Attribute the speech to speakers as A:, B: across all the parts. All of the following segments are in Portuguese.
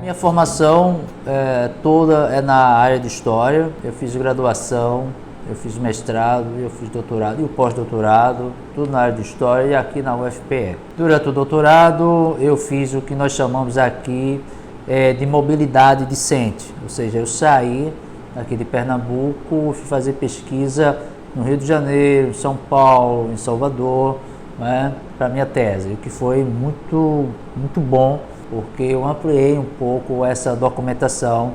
A: Minha formação toda é na área de História. Eu fiz graduação, eu fiz mestrado, eu fiz doutorado e o pós-doutorado, tudo na área de História e aqui na UFPE. Durante o doutorado eu fiz o que nós chamamos aqui de mobilidade discente, ou seja, eu saí aqui de Pernambuco, fui fazer pesquisa no Rio de Janeiro, em São Paulo, em Salvador, para minha tese, o que foi muito bom, porque eu ampliei um pouco essa documentação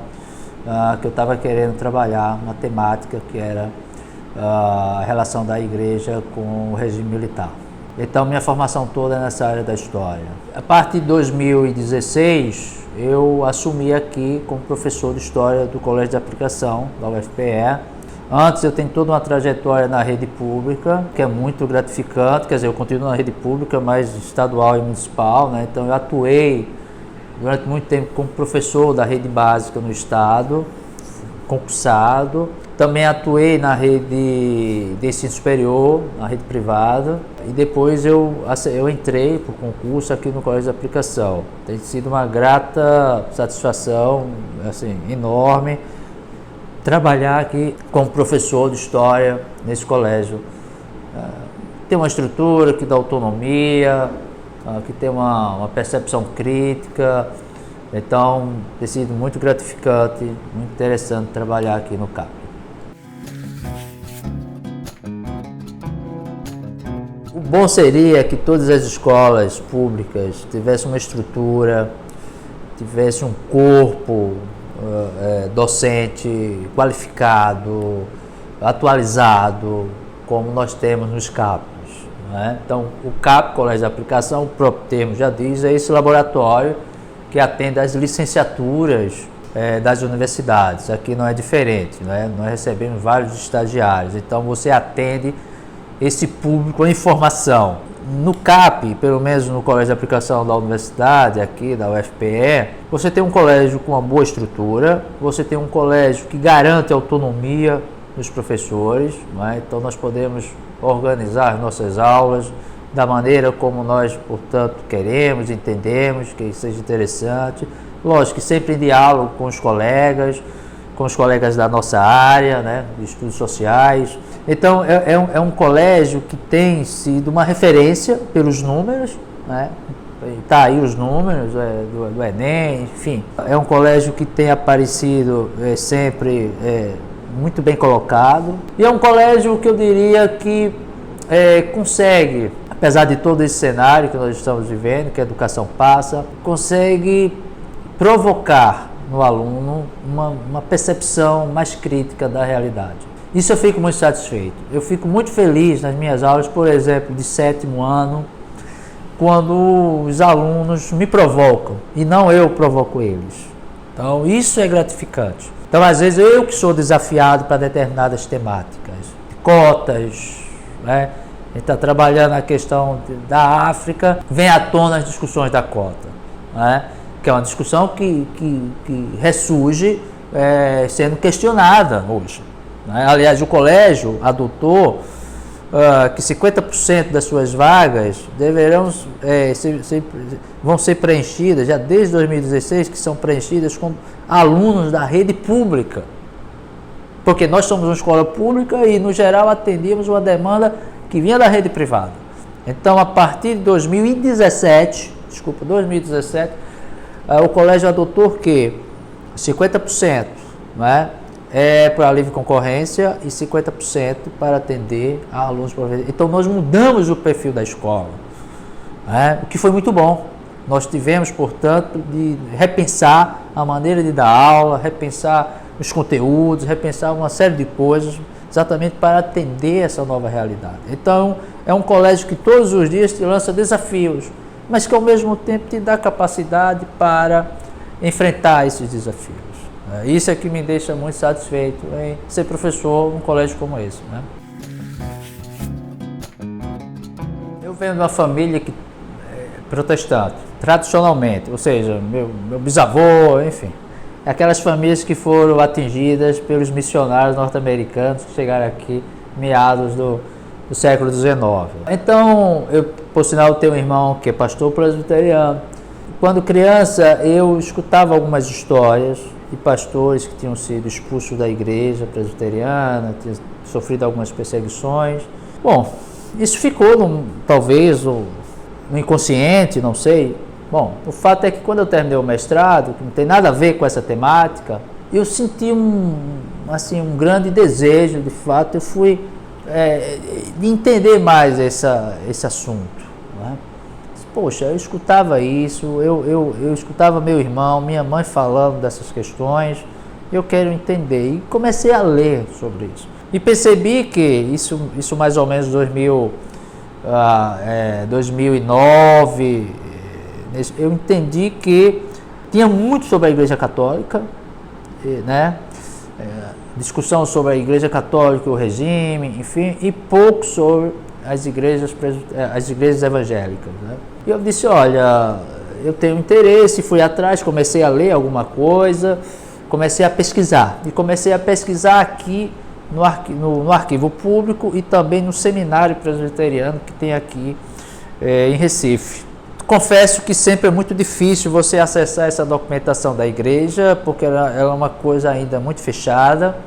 A: que eu estava querendo trabalhar, uma temática que era a relação da igreja com o regime militar. Então minha formação toda é nessa área da história. A partir de 2016 eu assumi aqui como professor de História do Colégio de Aplicação da UFPE. Antes eu tenho toda uma trajetória na rede pública, que é muito gratificante, quer dizer, eu continuo na rede pública, mas estadual e municipal, Então eu atuei durante muito tempo como professor da rede básica no estado, concursado. Também atuei na rede de ensino superior, na rede privada, e depois eu entrei por concurso aqui no Colégio de Aplicação. Tem sido uma grata satisfação, assim, enorme, trabalhar aqui como professor de História nesse colégio. Tem uma estrutura que dá autonomia, que tem uma percepção crítica, então tem sido muito gratificante, muito interessante trabalhar aqui no CAP. O bom seria que todas as escolas públicas tivessem uma estrutura, tivessem um corpo docente qualificado, atualizado, como nós temos nos CAPs. Então, o CAP, Colégio de Aplicação, o próprio termo já diz, é esse laboratório que atende às licenciaturas das universidades. Aqui não é diferente, Nós recebemos vários estagiários, então você atende esse público em formação. No CAP, pelo menos no Colégio de Aplicação da Universidade, aqui da UFPE, você tem um colégio com uma boa estrutura, você tem um colégio que garante autonomia dos professores, Então nós podemos organizar nossas aulas da maneira como nós, portanto, queremos, entendemos, que seja interessante. Lógico que sempre em diálogo com os colegas da nossa área, de estudos sociais. Então, é um colégio que tem sido uma referência pelos números, Está aí os números do Enem, enfim. É um colégio que tem aparecido sempre muito bem colocado. E é um colégio que eu diria que consegue, apesar de todo esse cenário que nós estamos vivendo, que a educação passa, consegue provocar no aluno uma percepção mais crítica da realidade. Isso eu fico muito satisfeito. Eu fico muito feliz nas minhas aulas, por exemplo, de 7º ano, quando os alunos me provocam e não eu provoco eles. Então, isso é gratificante. Então, às vezes, eu que sou desafiado para determinadas temáticas, cotas, A gente está trabalhando a questão da África, vem à tona as discussões da cota, Que é uma discussão que ressurge sendo questionada hoje. Aliás, o colégio adotou que 50% das suas vagas vão ser preenchidas, já desde 2016, que são preenchidas com alunos da rede pública. Porque nós somos uma escola pública e, no geral, atendíamos uma demanda que vinha da rede privada. Então, a partir de 2017, o colégio adotou que 50% para livre concorrência e 50% para atender a alunos professores. Então, nós mudamos o perfil da escola, o que foi muito bom. Nós tivemos, portanto, de repensar a maneira de dar aula, repensar os conteúdos, repensar uma série de coisas, exatamente para atender essa nova realidade. Então, é um colégio que todos os dias te lança desafios, mas que ao mesmo tempo te dá capacidade para enfrentar esses desafios. Isso é que me deixa muito satisfeito em ser professor num colégio como esse. Eu venho de uma família protestante, tradicionalmente, ou seja, meu bisavô, enfim, aquelas famílias que foram atingidas pelos missionários norte-americanos que chegaram aqui meados do século XIX. Então, eu, por sinal, tenho um irmão que é pastor presbiteriano, Quando criança, eu escutava algumas histórias de pastores que tinham sido expulsos da igreja presbiteriana, tinham sofrido algumas perseguições. Bom, isso ficou, talvez, no inconsciente, não sei. Bom, o fato é que quando eu terminei o mestrado, que não tem nada a ver com essa temática, eu senti um grande desejo, de fato, eu fui de entender mais esse assunto, né? Poxa, eu escutava isso, eu escutava meu irmão, minha mãe falando dessas questões, eu quero entender. E comecei a ler sobre isso. E percebi que isso mais ou menos 2009, eu entendi que tinha muito sobre a Igreja Católica, né? Discussão sobre a Igreja Católica, o regime, enfim, e pouco sobre as igrejas evangélicas, né? E eu disse, olha, eu tenho interesse, fui atrás, comecei a ler alguma coisa, comecei a pesquisar. E comecei a pesquisar aqui no arquivo público e também no seminário presbiteriano que tem aqui em Recife. Confesso que sempre é muito difícil você acessar essa documentação da igreja, porque ela é uma coisa ainda muito fechada.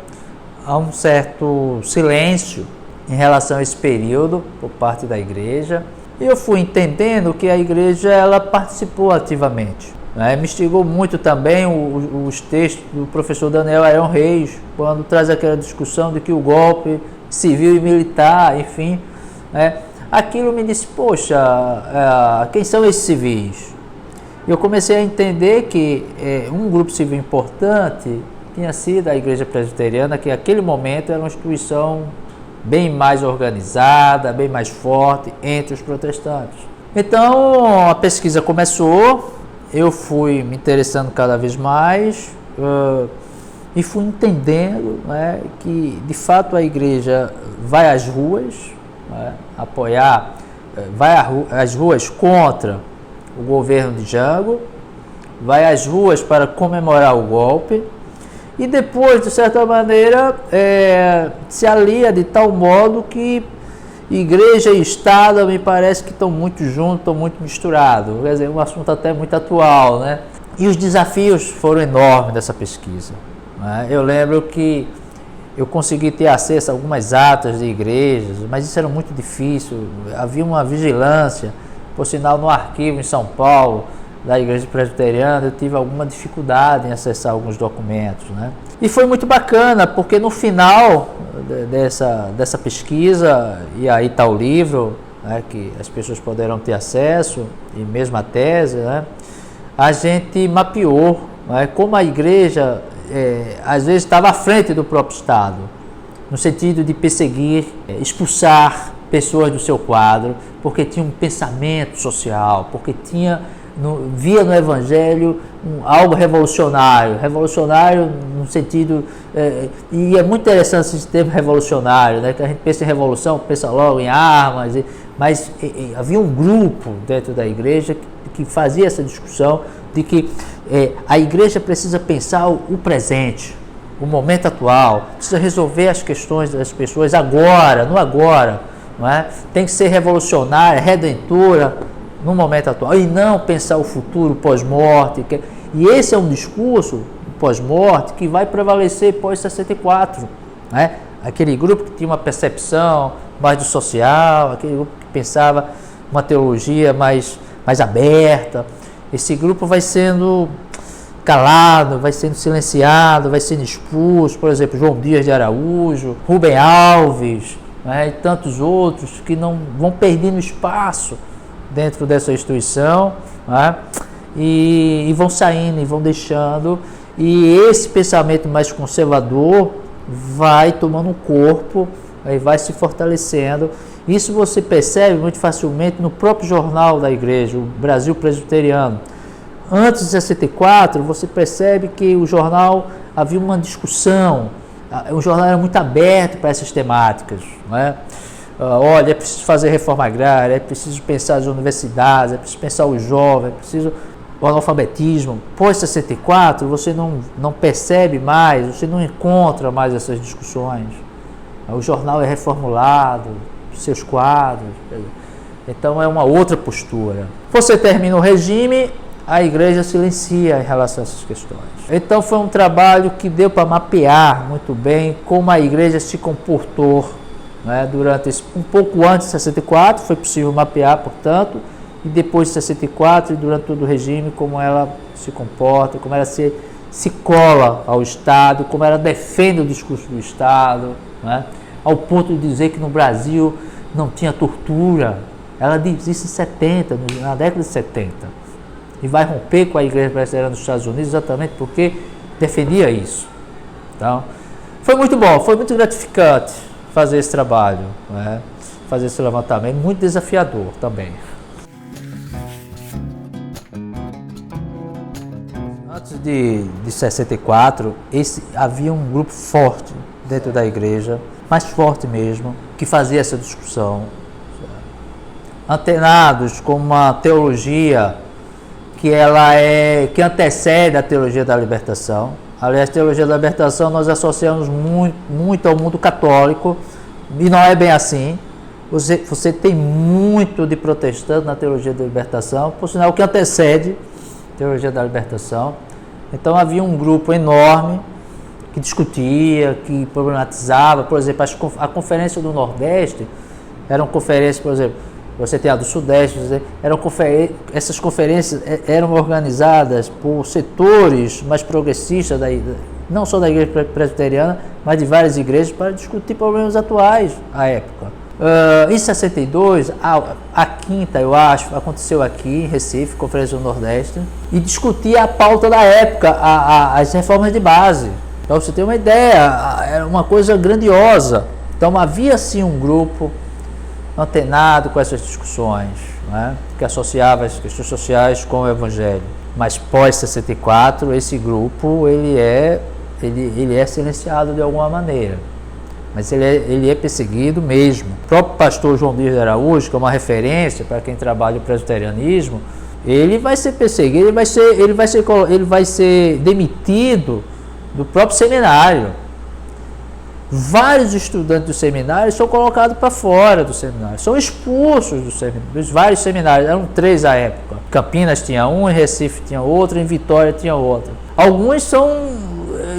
A: Há um certo silêncio em relação a esse período por parte da igreja. E eu fui entendendo que a igreja ela participou ativamente, né? Me instigou muito também os textos do professor Daniel Ayron Reis, quando traz aquela discussão de que o golpe civil e militar, enfim, né? Aquilo me disse, poxa, quem são esses civis? Eu comecei a entender que um grupo civil importante tinha sido a Igreja Presbiteriana, que naquele momento era uma instituição bem mais organizada, bem mais forte entre os protestantes. Então a pesquisa começou, eu fui me interessando cada vez mais e fui entendendo, né, que de fato a igreja vai às ruas, né, apoiar, vai às ruas contra o governo de Jango, vai às ruas para comemorar o golpe. E depois, de certa maneira, se alia de tal modo que igreja e Estado me parece que estão muito juntos, estão muito misturados. Quer dizer, um assunto até muito atual, né? E os desafios foram enormes dessa pesquisa, né? Eu lembro que eu consegui ter acesso a algumas atas de igrejas, mas isso era muito difícil. Havia uma vigilância, por sinal, no arquivo em São Paulo, da Igreja Presbiteriana, eu tive alguma dificuldade em acessar alguns documentos, né? E foi muito bacana, porque no final dessa pesquisa, e aí está o livro, né, que as pessoas poderão ter acesso, e mesmo a tese, né, a gente mapeou, né, como a igreja às vezes estava à frente do próprio Estado, no sentido de perseguir, expulsar pessoas do seu quadro, porque tinha um pensamento social, porque via no Evangelho algo revolucionário no sentido, e é muito interessante esse termo revolucionário, né, que a gente pensa em revolução, pensa logo em armas, mas havia um grupo dentro da igreja que fazia essa discussão de que a igreja precisa pensar o presente, o momento atual, precisa resolver as questões das pessoas agora, não é? Tem que ser revolucionária, redentora, no momento atual, e não pensar o futuro pós-morte. E esse é um discurso pós-morte que vai prevalecer pós-64, né? Aquele grupo que tinha uma percepção mais do social, aquele grupo que pensava uma teologia mais aberta, esse grupo vai sendo calado, vai sendo silenciado, vai sendo expulso. Por exemplo, João Dias de Araújo, Rubem Alves, né? E tantos outros que não vão perdendo espaço dentro dessa instituição, né? E vão saindo e vão deixando, e esse pensamento mais conservador vai tomando um corpo e vai se fortalecendo. Isso você percebe muito facilmente no próprio jornal da igreja, o Brasil Presbiteriano. Antes de 64, você percebe que o jornal havia uma discussão, o jornal era muito aberto para essas temáticas, né? Olha, é preciso fazer reforma agrária, é preciso pensar as universidades, é preciso pensar o jovem, é preciso o analfabetismo. Pós-64, você não percebe mais, você não encontra mais essas discussões. O jornal é reformulado, seus quadros. Então é uma outra postura. Você termina o regime, a igreja silencia em relação a essas questões. Então foi um trabalho que deu para mapear muito bem como a igreja se comportou, né, durante um pouco antes de 64, foi possível mapear, portanto, e depois de 64 e durante todo o regime, como ela se comporta, como ela se cola ao Estado, como ela defende o discurso do Estado, né, ao ponto de dizer que no Brasil não tinha tortura. Ela diz isso em 70, na década de 70, e vai romper com a igreja presbiteriana dos Estados Unidos exatamente porque defendia isso. Então, foi muito bom, foi muito gratificante fazer esse trabalho, né? Fazer esse levantamento, muito desafiador também. Antes de 64, havia um grupo forte dentro da igreja, mais forte mesmo, que fazia essa discussão, antenados com uma teologia que antecede a teologia da libertação. Aliás, a teologia da libertação nós associamos muito ao mundo católico, e não é bem assim. Você tem muito de protestante na teologia da libertação, por sinal que antecede a teologia da libertação. Então havia um grupo enorme que discutia, que problematizava. Por exemplo, a Conferência do Nordeste eram conferências, por exemplo, você tem a do Sudeste, essas conferências eram organizadas por setores mais progressistas, não só da igreja presbiteriana, mas de várias igrejas, para discutir problemas atuais à época. Em 62, a quinta, eu acho, aconteceu aqui em Recife, Conferência do Nordeste, e discutia a pauta da época, as reformas de base. Então você tem uma ideia, era uma coisa grandiosa. Então havia sim um grupo antenado com essas discussões, né, que associava as questões sociais com o Evangelho. Mas pós 64, esse grupo ele é silenciado de alguma maneira, mas ele é perseguido mesmo. O próprio pastor João Dias de Araújo, que é uma referência para quem trabalha o presbiterianismo, ele vai ser perseguido, ele vai ser demitido do próprio seminário. Vários estudantes do seminário são colocados para fora do seminário, são expulsos dos vários seminários. Eram 3 à época. Campinas tinha um, em Recife tinha outro, em Vitória tinha outro. Alguns são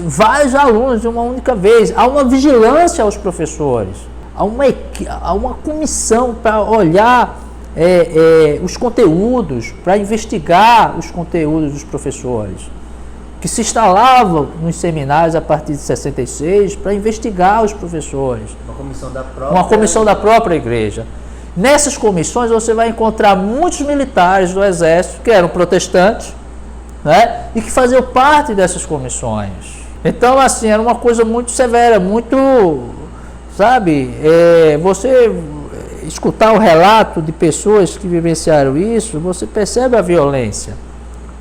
A: vários alunos de uma única vez. Há uma vigilância aos professores, há uma comissão para olhar os conteúdos, para investigar os conteúdos dos professores, que se instalavam nos seminários a partir de 66 para investigar os professores. Uma comissão da própria igreja. Nessas comissões você vai encontrar muitos militares do exército que eram protestantes, né, e que faziam parte dessas comissões. Então, assim, era uma coisa muito severa, muito, sabe, você escutar o relato de pessoas que vivenciaram isso, você percebe a violência.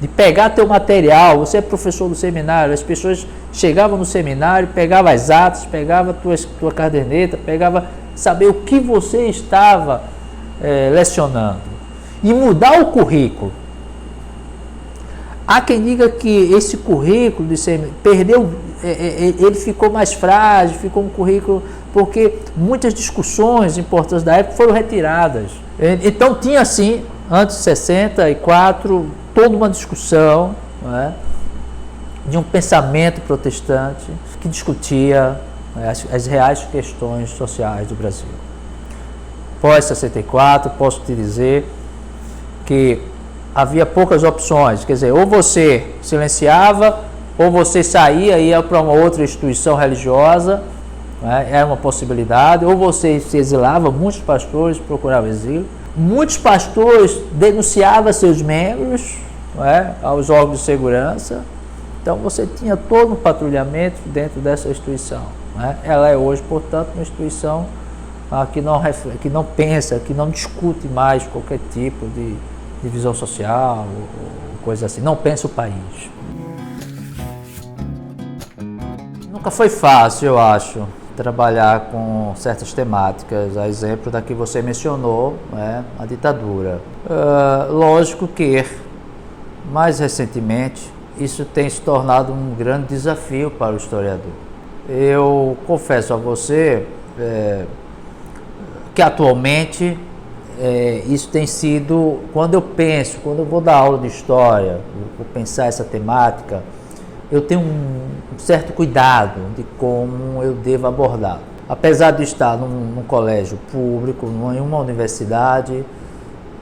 A: De pegar teu material, você é professor do seminário, as pessoas chegavam no seminário, pegavam as atas, pegavam tua caderneta, pegavam saber o que você estava lecionando e mudar o currículo. Há quem diga que esse currículo de seminário perdeu, ele ficou mais frágil, ficou um currículo porque muitas discussões importantes da época foram retiradas. Então tinha assim, antes de 64, toda uma discussão, né, de um pensamento protestante que discutia, né, as reais questões sociais do Brasil. Pós 64, posso te dizer que havia poucas opções, quer dizer, ou você silenciava, ou você saía e ia para uma outra instituição religiosa, né, era uma possibilidade, ou você se exilava, muitos pastores procuravam exílio. Muitos pastores denunciavam seus membros, né, aos órgãos de segurança. Então você tinha todo um patrulhamento dentro dessa instituição, né? Ela é hoje, portanto, uma instituição que não pensa, que não discute mais qualquer tipo de divisão social ou coisa assim, não pensa o país. Nunca foi fácil, eu acho, trabalhar com certas temáticas, a exemplo da que você mencionou, né, a ditadura. Lógico que, mais recentemente, isso tem se tornado um grande desafio para o historiador. Eu confesso a você que atualmente isso tem sido, quando eu vou dar aula de história, vou pensar essa temática, eu tenho um certo cuidado de como eu devo abordar. Apesar de estar num colégio público, em uma universidade,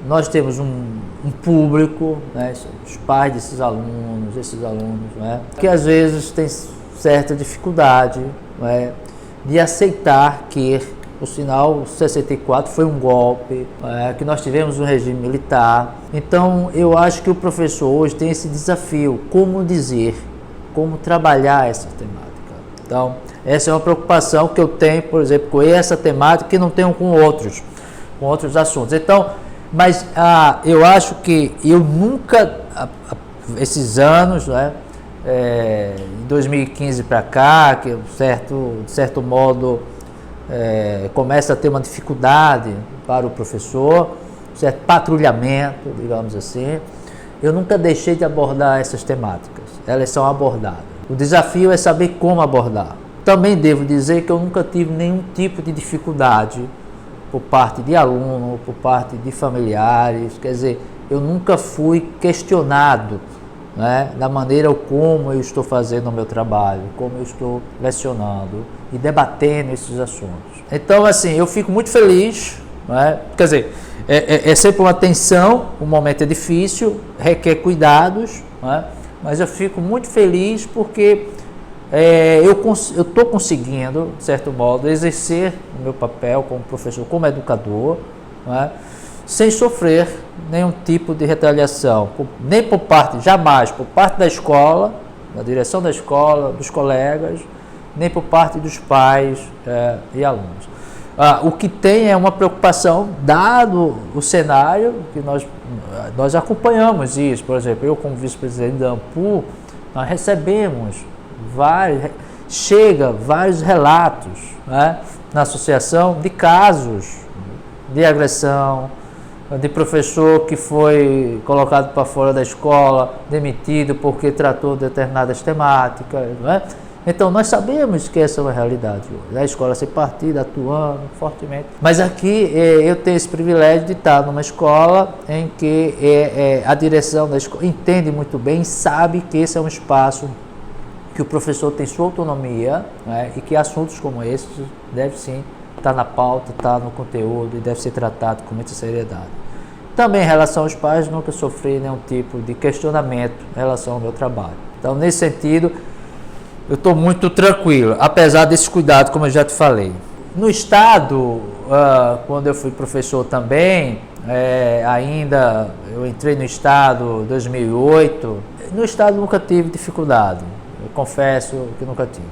A: nós temos um público, né, os pais desses alunos, né, que às vezes tem certa dificuldade, né, de aceitar que, por sinal, 64 foi um golpe, que nós tivemos um regime militar. Então, eu acho que o professor hoje tem esse desafio, como dizer, como trabalhar essa temática. Então, essa é uma preocupação que eu tenho, por exemplo, com essa temática, que não tenho com outros assuntos. Então, mas eu acho que eu nunca, esses anos, né, em 2015 para cá, que de certo modo começa a ter uma dificuldade para o professor, certo patrulhamento, digamos assim, eu nunca deixei de abordar essas temáticas, elas são abordadas. O desafio é saber como abordar. Também devo dizer que eu nunca tive nenhum tipo de dificuldade por parte de aluno, por parte de familiares, quer dizer, eu nunca fui questionado, né, da maneira como eu estou fazendo o meu trabalho, como eu estou lecionando e debatendo esses assuntos. Então, assim, eu fico muito feliz, né, quer dizer, é sempre uma tensão, o momento é difícil, requer cuidados, né, mas eu fico muito feliz porque eu estou conseguindo, de certo modo, exercer o meu papel como professor, como educador, né, sem sofrer nenhum tipo de retaliação, nem por parte, jamais, por parte da escola, da direção da escola, dos colegas, nem por parte dos pais e alunos. O que tem é uma preocupação, dado o cenário, que nós acompanhamos isso, por exemplo, eu como vice-presidente da AMPU, nós recebemos vários relatos, né, na associação de casos de agressão, de professor que foi colocado para fora da escola, demitido porque tratou determinadas temáticas, né? Então nós sabemos que essa é uma realidade hoje, a escola sem partido, atuando fortemente. Mas aqui eu tenho esse privilégio de estar numa escola em que a direção da escola entende muito bem, sabe que esse é um espaço que o professor tem sua autonomia, né, e que assuntos como esses devem sim estar na pauta, estar no conteúdo e deve ser tratado com muita seriedade. Também em relação aos pais, nunca sofri nenhum tipo de questionamento em relação ao meu trabalho. Então, nesse sentido, eu estou muito tranquilo, apesar desse cuidado, como eu já te falei. No Estado, quando eu fui professor também, ainda eu entrei no Estado em 2008, no Estado nunca tive dificuldade. Eu confesso que nunca tive.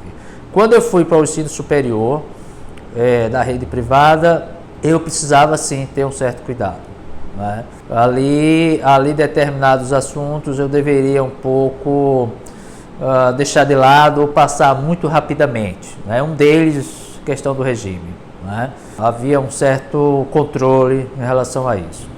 A: Quando eu fui para o ensino superior, da rede privada, eu precisava sim ter um certo cuidado, né? Ali determinados assuntos eu deveria um pouco deixar de lado ou passar muito rapidamente, né? Um deles, questão do regime, né? Havia um certo controle em relação a isso.